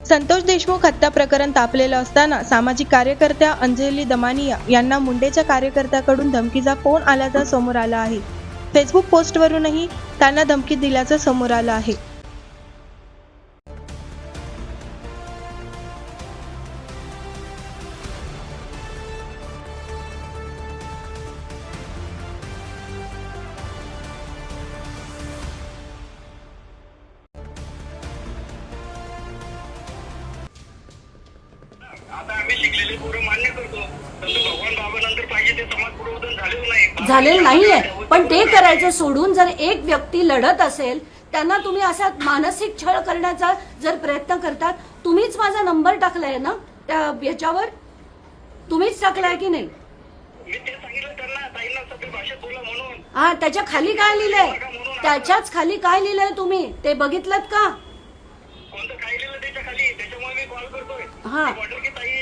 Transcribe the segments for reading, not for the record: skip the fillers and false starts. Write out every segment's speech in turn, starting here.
संतोष देशमुख हत्या प्रकरण तापलेलं असताना सामाजिक कार्यकर्त्या अंजली दमानिया यांना मुंडेच्या कार्यकर्त्याकडून धमकीचा फोन आल्याचं समोर आलं आहे. फेसबुक पोस्टवरूनही त्यांना धमकी दिल्याचं समोर आलं आहे. आता आम्ही शिकलेले पोरं मान्य करतो, तसं भगवान बाबानंतर पाहिजे ते समाज पुढे झालेलं नाही. झालेलं नाहीये, पण ते करायचं सोडून जर एक व्यक्ती लढत असेल, त्यांना तुम्ही असा मानसिक छळ करण्याचा जर प्रयत्न करतात, तुम्हीच माझा नंबर टाकलाय ना त्या याच्यावर, तुम्हीच टाकलाय की नाही? मी ते सांगितलं त्यांना, ताईंना सगळी भाषेत बोला म्हणून. हा, त्याच्या खाली काय लिहिलंय? त्याच्याच खाली काय लिहिलंय तुम्ही ते बघितलं का? कोणतं काय लिहिलं त्याच्या खाली, त्याच्यामुळे मी कॉल करतोय. हा, म्हटलं की ताई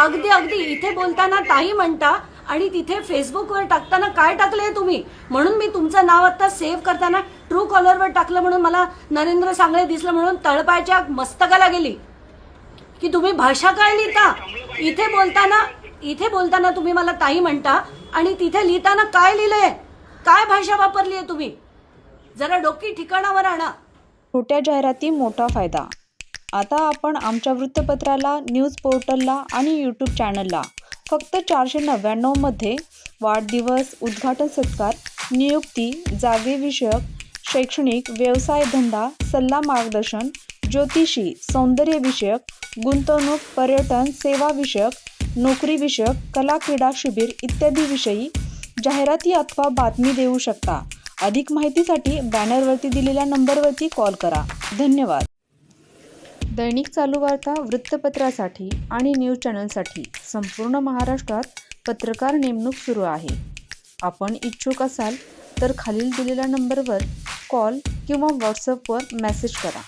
अगदी अगदी इथे बोलताना ताई म्हणता आणि तिथे फेसबुकवर टाकताना काय टाकलंय तुम्ही? म्हणून मी तुमचं नाव आता सेव्ह करताना ट्रू कॉलरवर टाकलं, म्हणून मला नरेंद्र सांगळे दिसलं, म्हणून तळपायच्या मस्तकाला गेली की तुम्ही भाषा काय लिहिता. इथे बोलताना तुम्ही मला ताई म्हणता आणि तिथे लिहिताना काय लिहिलंय, काय भाषा वापरली आहे तुम्ही? जरा डोकी ठिकाणावर आणा. छोट्या जाहिराती मोठा फायदा. आता आपण आमच्या वृत्तपत्राला, न्यूज पोर्टलला आणि यूट्यूब चॅनलला फक्त 499 मध्ये वाढदिवस, उद्घाटन सत्कार, नियुक्ती, जागेविषयक, शैक्षणिक, व्यवसाय धंदा, सल्ला मार्गदर्शन, ज्योतिषी, सौंदर्यविषयक, गुंतवणूक, पर्यटन, सेवाविषयक, नोकरीविषयक, कला क्रीडा शिबिर इत्यादी विषयी जाहिराती अथवा बातमी देऊ शकता. अधिक माहितीसाठी बॅनरवरती दिलेल्या नंबरवरती कॉल करा. धन्यवाद. दैनिक चालू वार्ता वृत्तपत्रासाठी आणि न्यूज चॅनलसाठी संपूर्ण महाराष्ट्रात पत्रकार नेमणूक सुरू आहे. आपण इच्छुक असाल तर खालील दिलेल्या नंबरवर कॉल किंवा व्हॉट्सअपवर मेसेज करा.